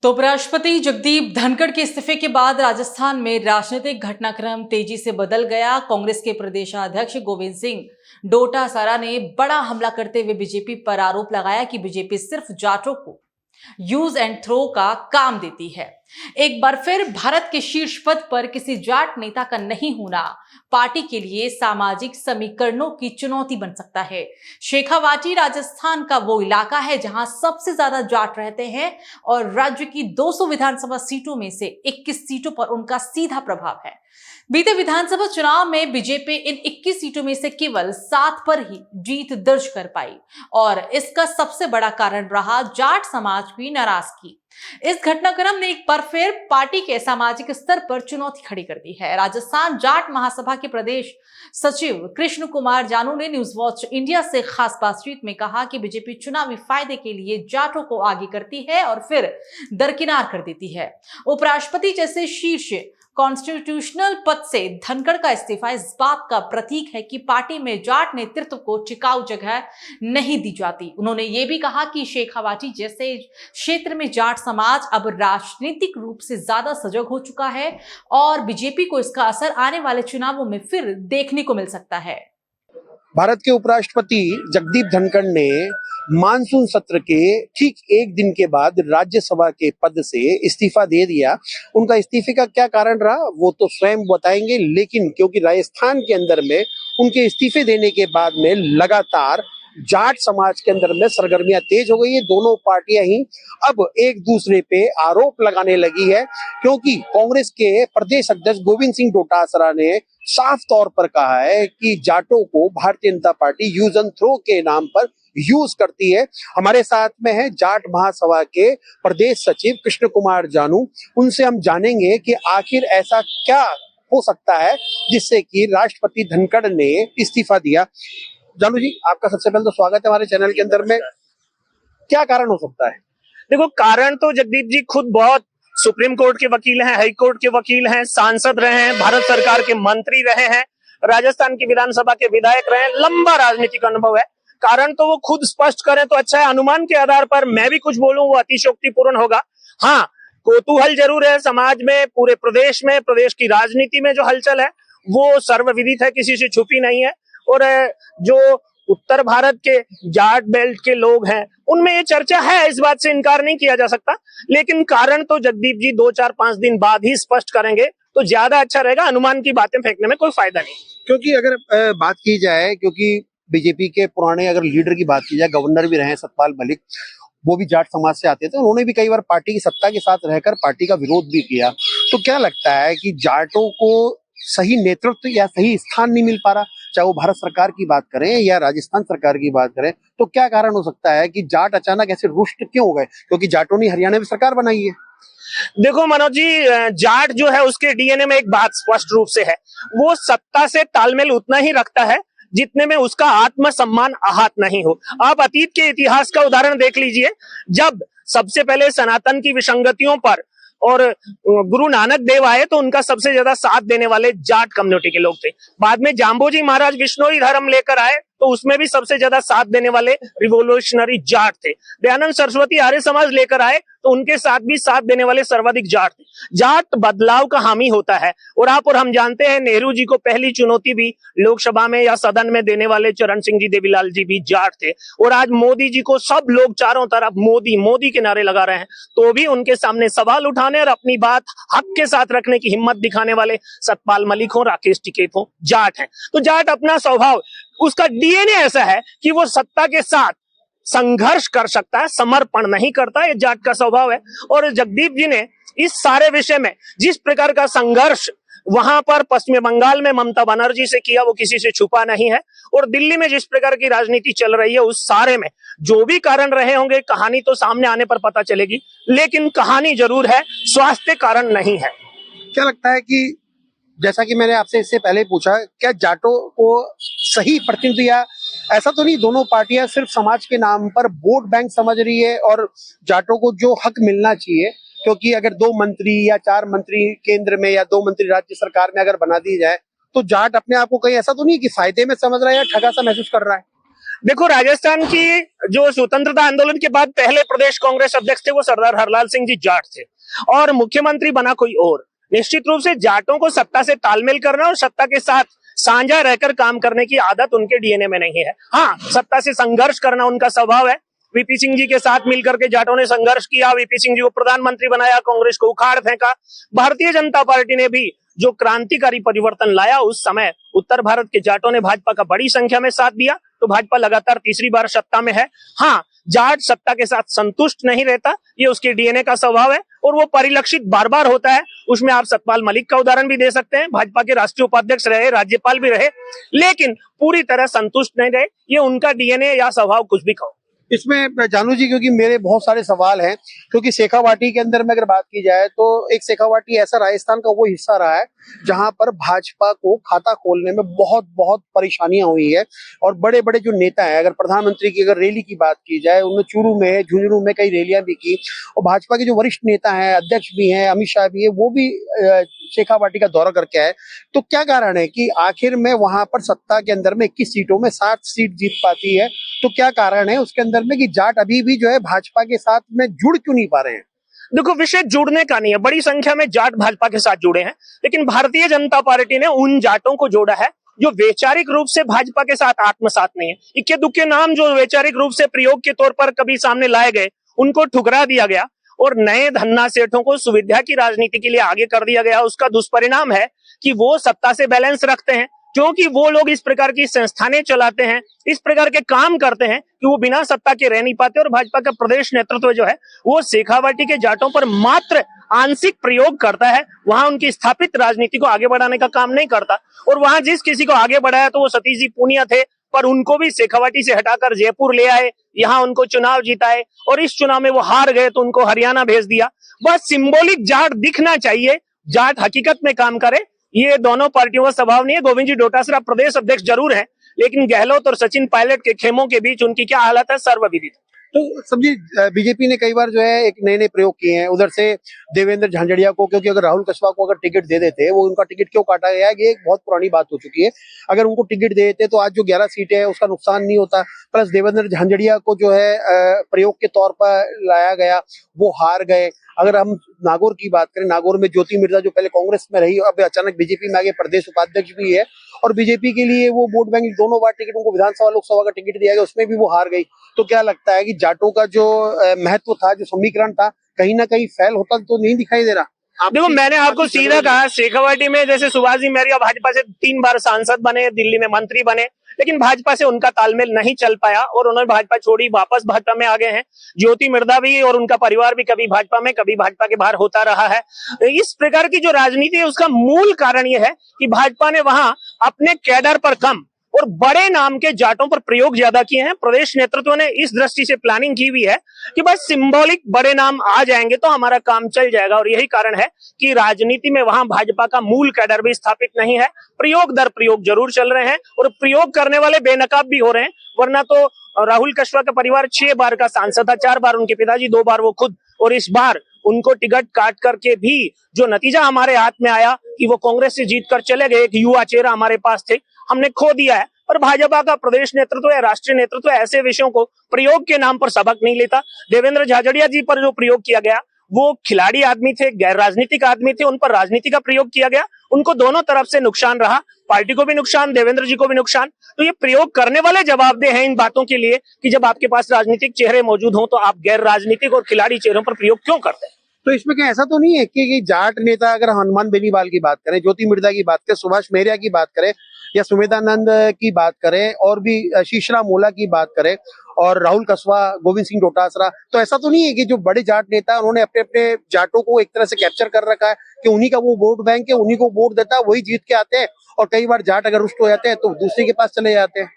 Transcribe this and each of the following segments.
तो उपराष्ट्रपति जगदीप धनखड़ के इस्तीफे के बाद राजस्थान में राजनीतिक घटनाक्रम तेजी से बदल गया। कांग्रेस के प्रदेशाध्यक्ष गोविंद सिंह डोटासरा ने बड़ा हमला करते हुए बीजेपी पर आरोप लगाया कि बीजेपी सिर्फ जाटों को यूज एंड थ्रो का काम देती है। एक बार फिर भारत के शीर्ष पद पर किसी जाट नेता का नहीं होना पार्टी के लिए सामाजिक समीकरणों की चुनौती बन सकता है। शेखावाटी राजस्थान का वो इलाका है जहां सबसे ज्यादा जाट रहते हैं और राज्य की 200 विधानसभा सीटों में से 21 सीटों पर उनका सीधा प्रभाव है। बीते विधानसभा चुनाव में बीजेपी इन 21 सीटों में से केवल 7 पर ही जीत दर्ज कर पाई और इसका सबसे बड़ा कारण रहा जाट समाज की नाराजगी। इस घटनाक्रम ने एक बार फिर पार्टी के सामाजिक स्तर पर चुनौती खड़ी कर दी है। राजस्थान जाट महासभा के प्रदेश सचिव कृष्ण कुमार जानू ने न्यूज वॉच इंडिया से खास बातचीत में कहा कि बीजेपी चुनावी फायदे के लिए जाटों को आगे करती है और फिर दरकिनार कर देती है। उपराष्ट्रपति जैसे शीर्ष कॉन्स्टिट्यूशनल पद से धनखड़ का इस्तीफा इस बात का प्रतीक है कि पार्टी में जाट नेतृत्व को टिकाऊ जगह नहीं दी जाती। उन्होंने ये भी कहा कि शेखावाटी जैसे क्षेत्र में जाट समाज अब राजनीतिक रूप से ज्यादा सजग हो चुका है और बीजेपी को इसका असर आने वाले चुनावों में फिर देखने को मिल सकता है। भारत के उपराष्ट्रपति जगदीप धनखड़ ने मानसून सत्र के ठीक एक दिन के बाद राज्यसभा के पद से इस्तीफा दे दिया। उनका इस्तीफे का क्या कारण रहा वो तो स्वयं बताएंगे, लेकिन क्योंकि राजस्थान के अंदर में उनके इस्तीफे देने के बाद में लगातार जाट समाज के अंदर में सरगर्मियां तेज हो गई है। दोनों पार्टियां ही अब एक दूसरे पे आरोप लगाने लगी है, क्योंकि कांग्रेस के प्रदेश अध्यक्ष गोविंद सिंह डोटासरा ने साफ तौर पर कहा है कि जाटों को Bharatiya Janata party use and throw के नाम पर यूज करती है। हमारे साथ में है जाट महासभा के प्रदेश सचिव कृष्ण कुमार जानू। उनसे हम जानेंगे कि आखिर ऐसा क्या हो सकता है जिससे कि राष्ट्रपति धनखड़ ने इस्तीफा दिया। जानू जी, आपका सबसे पहले तो स्वागत है हमारे चैनल के अंदर में। क्या कारण हो सकता है? देखो, कारण तो जगदीप जी खुद बहुत सुप्रीम कोर्ट के वकील हैं, हाई कोर्ट के वकील हैं, सांसद रहे हैं, भारत सरकार के मंत्री रहे हैं, राजस्थान की विधानसभा के विधायक रहे हैं, लंबा राजनीतिक अनुभव है। कारण तो वो खुद स्पष्ट करें तो अच्छा है। अनुमान के आधार पर मैं भी कुछ बोलूं वो अतिशयोक्तिपूर्ण होगा। हाँ, कौतूहल जरूर है समाज में, पूरे प्रदेश में, प्रदेश की राजनीति में जो हलचल है वो सर्वविदित है, किसी से छुपी नहीं है। और जो उत्तर भारत के जाट बेल्ट के लोग हैं उनमें ये चर्चा है, इस बात से इनकार नहीं किया जा सकता। लेकिन कारण तो जगदीप जी 2, 4, 5 दिन बाद ही स्पष्ट करेंगे तो ज्यादा अच्छा रहेगा। अनुमान की बातें फेंकने में कोई फायदा नहीं। क्योंकि अगर बात की जाए, क्योंकि बीजेपी के पुराने अगर लीडर की बात की जाए, गवर्नर भी रहे सतपाल मलिक, वो भी जाट समाज से आते थे। उन्होंने भी कई बार पार्टी की सत्ता के साथ रहकर पार्टी का विरोध भी किया। तो क्या लगता है कि जाटों को सही नेतृत्व या सही स्थान नहीं मिल पा रहा, चाहे वो भारत सरकार की बात करें या राजस्थान सरकार की बात करें, तो क्या कारण हो सकता है कि जाट अचानक ऐसे रुष्ट क्यों हो गए? क्योंकि जाटों ने हरियाणा में सरकार बनाई है। देखो मनोज जी, जाट जो है उसके डीएनए में एक बात स्पष्ट रूप से है, वो सत्ता से तालमेल उतना ही रखता है जितने में उसका आत्मसम्मान आहत नहीं हो। आप अतीत के इतिहास का उदाहरण देख लीजिए। जब सबसे पहले सनातन की विसंगतियों पर और गुरु नानक देव आए तो उनका सबसे ज्यादा साथ देने वाले जाट कम्युनिटी के लोग थे। बाद में जाम्बोजी महाराज विश्नोई धर्म लेकर आए तो उसमें भी सबसे ज्यादा साथ देने वाले रिवोल्यूशनरी जाट थे। दयानंद सरस्वती आर्य समाज लेकर आए तो उनके साथ भी साथ देने वाले सर्वाधिक जाट थे। जाट बदलाव का हामी होता है और आप और हम जानते हैं नेहरू जी को पहली चुनौती भी लोकसभा में या सदन में देने वाले चरण सिंह जी देवीलाल जी भी जाट थे। और आज मोदी जी को सब लोग चारों तरफ मोदी मोदी के नारे लगा रहे हैं, तो भी उनके सामने सवाल उठाने और अपनी बात हक के साथ रखने की हिम्मत दिखाने वाले सतपाल मलिक हो, राकेश टिकैत हो, जाट हैं। तो जाट अपना स्वभाव, उसका डीएनए ऐसा है कि वो सत्ता के साथ संघर्ष कर सकता है, समर्पण नहीं करता। ये जाट का स्वभाव है। और जगदीप जी ने इस सारे विषय में जिस प्रकार का संघर्ष वहां पर पश्चिम बंगाल में ममता बनर्जी से किया वो किसी से छुपा नहीं है। और दिल्ली में जिस प्रकार की राजनीति चल रही है उस सारे में जो भी कारण रहे होंगे, कहानी तो सामने आने पर पता चलेगी, लेकिन कहानी जरूर है, स्वास्थ्य कारण नहीं है। क्या लगता है कि जैसा कि मैंने आपसे इससे पहले पूछा, क्या जाटों को सही प्रतिनिधित्व, या ऐसा तो नहीं दोनों पार्टियां सिर्फ समाज के नाम पर वोट बैंक समझ रही है और जाटों को जो हक मिलना चाहिए, क्योंकि अगर 2 मंत्री या 4 मंत्री केंद्र में या 2 मंत्री राज्य सरकार में अगर बना दी जाए तो जाट अपने आप को कहीं ऐसा तो नहीं कि फायदे में समझ रहा है या ठगा सा महसूस कर रहा है? देखो, राजस्थान की जो स्वतंत्रता आंदोलन के बाद पहले प्रदेश कांग्रेस अध्यक्ष थे वो सरदार हरलाल सिंह जी जाट थे और मुख्यमंत्री बना कोई और। निश्चित रूप से जाटों को सत्ता से तालमेल करना और सत्ता के साथ साझा रहकर काम करने की आदत उनके डीएनए में नहीं है। हाँ, सत्ता से संघर्ष करना उनका स्वभाव है। वीपी सिंह जी के साथ मिलकर के जाटों ने संघर्ष किया, वीपी सिंह जी को प्रधानमंत्री बनाया, कांग्रेस को उखाड़ फेंका। भारतीय जनता पार्टी ने भी जो क्रांतिकारी परिवर्तन लाया, उस समय उत्तर भारत के जाटों ने भाजपा का बड़ी संख्या में साथ दिया, तो भाजपा लगातार तीसरी बार सत्ता में है। हाँ, जाट सत्ता के साथ संतुष्ट नहीं रहता, ये उसके डीएनए का स्वभाव है और वो परिलक्षित बार बार होता है। उसमें आप सतपाल मलिक का उदाहरण भी दे सकते हैं, भाजपा के राष्ट्रीय उपाध्यक्ष रहे, राज्यपाल भी रहे, लेकिन पूरी तरह संतुष्ट नहीं रहे। ये उनका डीएनए या स्वभाव कुछ भी कहो। इसमें जानू जी, क्योंकि मेरे बहुत सारे सवाल हैं, क्योंकि शेखावाटी के अंदर में अगर बात की जाए तो एक शेखावाटी ऐसा राजस्थान का वो हिस्सा रहा है जहां पर भाजपा को खाता खोलने में बहुत बहुत परेशानियां हुई है और बड़े बड़े जो नेता हैं, अगर प्रधानमंत्री की अगर रैली की बात की जाए, उन्होंने चूरू में, झुंझुनू में कई रैलियां भी की और भाजपा के जो वरिष्ठ नेता हैं, अध्यक्ष भी हैं, अमित शाह भी है, वो भी शेखावाटी का दौरा करके आए। तो क्या कारण है कि आखिर में वहां पर सत्ता के अंदर में 21 सीटों में 7 सीट जीत पाती है? तो क्या कारण है उसके अंदर में कि जाट अभी भी जो है भाजपा के साथ में जुड़ क्यों नहीं पा रहे हैं? देखो, विषय जुड़ने का नहीं है, बड़ी संख्या में जाट भाजपा के साथ जुड़े हैं, लेकिन भारतीय जनता पार्टी ने उन जाटों को जोड़ा है जो वैचारिक रूप से भाजपा के साथ आत्मसात नहीं है। इक्के दुक्के नाम जो वैचारिक रूप से प्रयोग के तौर पर कभी सामने लाए गए, उनको ठुकरा दिया गया और नए धन्ना सेठों को सुविधा की राजनीति के लिए आगे कर दिया गया। उसका दुष्परिणाम है कि वो सत्ता से बैलेंस रखते हैं, क्योंकि वो लोग इस प्रकार की संस्थानें चलाते हैं, इस प्रकार के काम करते हैं कि वो बिना सत्ता के रह नहीं पाते। और भाजपा का प्रदेश नेतृत्व जो है वो शेखावाटी के जाटों पर मात्र आंशिक प्रयोग करता है, वहां उनकी स्थापित राजनीति को आगे बढ़ाने का काम नहीं करता। और वहां जिस किसी को आगे बढ़ाया तो वो सतीश जी पूनिया थे, पर उनको भी शेखावाटी से हटाकर जयपुर ले आए, यहाँ उनको चुनाव जीताए और इस चुनाव में वो हार गए तो उनको हरियाणा भेज दिया। बस सिंबॉलिक जाट दिखना चाहिए, जाट हकीकत में काम करे, ये दोनों पार्टियों का स्वभाव नहीं है। गोविंद जी डोटासरा प्रदेश अध्यक्ष जरूर है, लेकिन गहलोत और सचिन पायलट के खेमों के बीच उनकी क्या हालत है सर्वविदित। तो समझिए, बीजेपी ने कई बार जो है एक नए नए प्रयोग किए हैं। उधर से देवेंद्र झांझड़िया को, क्योंकि अगर राहुल कस्वाल को अगर टिकट दे देते, वो उनका टिकट क्यों काटा गया है, ये एक बहुत पुरानी बात हो चुकी है। अगर उनको टिकट दे देते तो आज जो 11 सीटें हैं उसका नुकसान नहीं होता। प्लस देवेंद्र झांझड़िया को जो है प्रयोग के तौर पर लाया गया, वो हार गए। अगर हम नागौर की बात करें, नागौर में ज्योति मिर्जा जो पहले कांग्रेस में रही, अब अचानक बीजेपी में आगे प्रदेश उपाध्यक्ष भी है और बीजेपी के लिए वो वोट बैंक दोनों बार टिकट, उनको विधानसभा लोकसभा का टिकट दिया गया, उसमें भी वो हार गई। तो क्या लगता है कि जाटों का जो महत्व था, जो समीकरण था, कहीं ना कहीं फेल होता तो नहीं दिखाई दे रहा? देखो, मैंने आपको सीधा कहा, शेखावाटी में जैसे सुभाष जी मौर्य भाजपा से 3 बार सांसद बने, दिल्ली में मंत्री बने, लेकिन भाजपा से उनका तालमेल नहीं चल पाया और उन्होंने भाजपा छोड़ी, वापस भाजपा में आ गए हैं। ज्योति मिर्धा भी और उनका परिवार भी कभी भाजपा में, कभी भाजपा के बाहर होता रहा है। इस प्रकार की जो राजनीति है उसका मूल कारण यह है कि भाजपा ने वहां अपने कैडर पर कम और बड़े नाम के जाटों पर प्रयोग ज्यादा किए हैं। प्रदेश नेतृत्व ने इस दृष्टि से प्लानिंग की हुई है कि बस सिंबॉलिक बड़े नाम आ जाएंगे तो हमारा काम चल जाएगा, और यही कारण है कि राजनीति में वहां भाजपा का मूल कैडर भी स्थापित नहीं है। प्रयोग दर प्रयोग जरूर चल रहे हैं और प्रयोग करने वाले बेनकाब भी हो रहे हैं, वरना तो राहुल कस्वाल का परिवार 6 बार का सांसद था, 4 बार उनके पिताजी, 2 बार वो खुद, और इस बार उनको टिकट काट करके भी जो नतीजा हमारे हाथ में आया कि वो कांग्रेस से जीत कर चले गए, एक युवा चेहरा हमारे पास थे, हमने खो दिया है। और भाजपा का प्रदेश नेतृत्व या राष्ट्रीय नेतृत्व ऐसे विषयों को प्रयोग के नाम पर सबक नहीं लेता। देवेंद्र झाझड़िया जी पर जो प्रयोग किया गया, वो खिलाड़ी आदमी थे, गैर राजनीतिक आदमी थे, उन पर राजनीति का प्रयोग किया गया, उनको दोनों तरफ से नुकसान रहा, पार्टी को भी नुकसान, देवेंद्र जी को भी नुकसान। तो ये प्रयोग करने वाले जवाबदेह हैं इन बातों के लिए कि जब आपके पास राजनीतिक चेहरे मौजूद हों तो आप गैर राजनीतिक और खिलाड़ी चेहरों पर प्रयोग क्यों करते हैं? तो इसमें क्या ऐसा तो नहीं है कि जाट नेता, अगर हनुमान बेनीवाल की बात करें, ज्योति मिर्धा की बात करें, सुभाष मौर्य की बात करें या सुमेधानंद की बात करें और भी शीशराम मोला की बात करें और राहुल कस्वा, गोविंद सिंह डोटासरा, तो ऐसा तो नहीं है कि जो बड़े जाट नेता उन्होंने अपने अपने जाटों को एक तरह से कैप्चर कर रखा है कि उन्हीं का वो वोट बैंक है, उन्हीं को वोट देता है, वही जीत के आते हैं, और कई बार जाट अगर रुष्ट हो जाते हैं तो दूसरे के पास चले जाते हैं?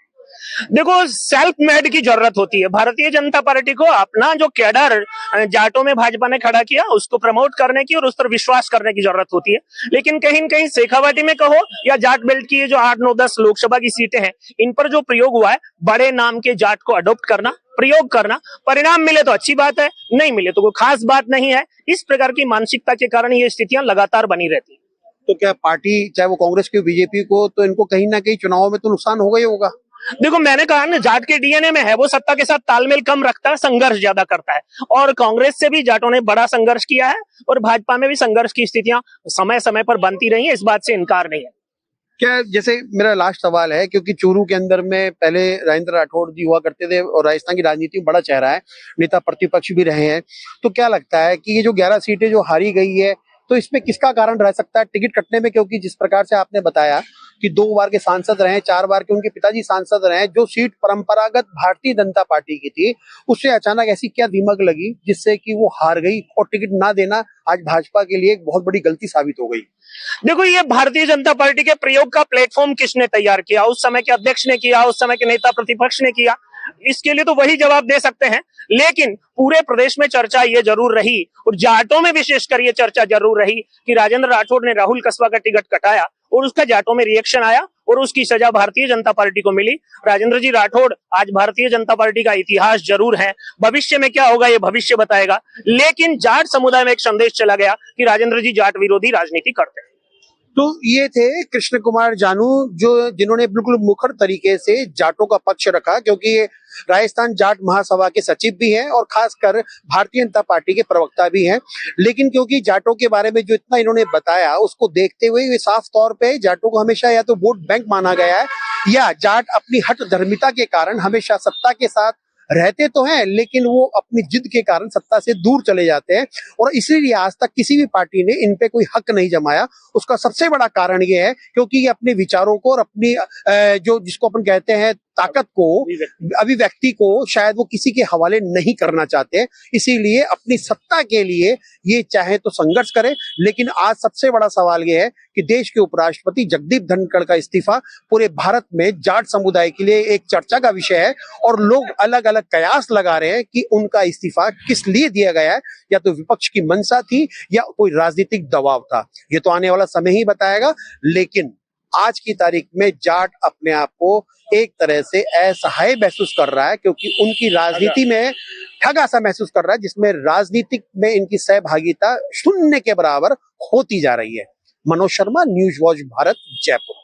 देखो, सेल्फ मेड की जरूरत होती है। भारतीय जनता पार्टी को अपना जो कैडर जाटों में भाजपा ने खड़ा किया उसको प्रमोट करने की और उस पर विश्वास करने की जरूरत होती है। लेकिन कहीं न कहीं शेखावाटी में कहो या जाट बेल्ट की जो 8, 9, 10 लोकसभा की सीटें हैं, इन पर जो प्रयोग हुआ है, बड़े नाम के जाट को अडॉप्ट करना, प्रयोग करना, परिणाम मिले तो अच्छी बात है, नहीं मिले तो कोई खास बात नहीं है। इस प्रकार की मानसिकता के कारण ये स्थितियां लगातार बनी रहती है। तो क्या पार्टी, चाहे वो कांग्रेस की बीजेपी को, तो इनको कहीं ना कहीं चुनाव में तो नुकसान होगा ही होगा? देखो मैंने कहा ना, जाट के डीएनए में है, वो सत्ता के साथ तालमेल कम रखता है, संघर्ष ज्यादा करता है। और कांग्रेस से भी जाटों ने बड़ा संघर्ष किया है और भाजपा में भी संघर्ष की स्थितियां समय समय पर बनती रही है, इस बात से इनकार नहीं है। क्या, जैसे मेरा लास्ट सवाल है, क्योंकि चूरू के अंदर में पहले राजेंद्र राठौड़ जी हुआ करते थे और राजस्थान की राजनीति में बड़ा चेहरा है, नेता प्रतिपक्ष भी रहे हैं, तो क्या लगता है कि ये जो 11 सीटें जो हारी गई है, तो इसमें किसका कारण रह सकता है टिकट कटने में? क्योंकि जिस प्रकार से आपने बताया कि 2 बार के सांसद रहे, 4 बार के उनके पिताजी सांसद रहे, जो सीट परंपरागत भारतीय जनता पार्टी की थी, उससे अचानक ऐसी क्या दिमक लगी जिससे कि वो हार गई और टिकट ना देना आज भाजपा के लिए एक बहुत बड़ी गलती साबित हो गई? देखो, ये भारतीय जनता पार्टी के प्रयोग का प्लेटफॉर्म किसने तैयार किया? उस समय के अध्यक्ष ने किया, उस समय के नेता प्रतिपक्ष ने किया, इसके लिए तो वही जवाब दे सकते हैं। लेकिन पूरे प्रदेश में चर्चा ये जरूर रही और जाटों में विशेषकर ये चर्चा जरूर रही कि राजेंद्र राठौड़ ने राहुल कसवा का टिकट कटाया और उसका जाटों में रिएक्शन आया और उसकी सजा भारतीय जनता पार्टी को मिली। राजेंद्र जी राठौड़ आज भारतीय जनता पार्टी का इतिहास जरूर है, भविष्य में क्या होगा ये भविष्य बताएगा, लेकिन जाट समुदाय में एक संदेश चला गया कि राजेंद्र जी जाट विरोधी राजनीति करते हैं। तो ये थे कृष्ण कुमार जानू, जिन्होंने बिल्कुल मुखर तरीके से जाटों का पक्ष रखा, क्योंकि ये राजस्थान जाट महासभा के सचिव भी हैं और खासकर भारतीय जनता पार्टी के प्रवक्ता भी हैं। लेकिन क्योंकि जाटों के बारे में जो इतना इन्होंने बताया, उसको देखते हुए ये साफ तौर पे जाटों को हमेशा या तो वोट बैंक माना गया है, या जाट अपनी हठ धर्मिता के कारण हमेशा सत्ता के साथ रहते तो हैं, लेकिन वो अपनी जिद के कारण सत्ता से दूर चले जाते हैं और इसीलिए आज तक किसी भी पार्टी ने इन पे कोई हक नहीं जमाया। उसका सबसे बड़ा कारण ये है क्योंकि ये अपने विचारों को और अपनी जो जिसको अपन कहते हैं ताकत को, अभिव्यक्ति को शायद वो किसी के हवाले नहीं करना चाहते, इसीलिए अपनी सत्ता के लिए ये चाहे तो संघर्ष करें। लेकिन आज सबसे बड़ा सवाल ये है कि देश के उपराष्ट्रपति जगदीप धनखड़ का इस्तीफा पूरे भारत में जाट समुदाय के लिए एक चर्चा का विषय है और लोग अलग अलग कयास लगा रहे हैं कि उनका इस्तीफा किस लिए दिया गया है, या तो विपक्ष की मंशा थी या कोई राजनीतिक दबाव था, ये तो आने वाला समय ही बताएगा। लेकिन आज की तारीख में जाट अपने आप को एक तरह से असहाय महसूस कर रहा है, क्योंकि उनकी राजनीति में ठगा सा महसूस कर रहा है, जिसमें राजनीतिक में इनकी सहभागिता शून्य के बराबर होती जा रही है। Manoj Sharma, news watch Bharat, Jaipur.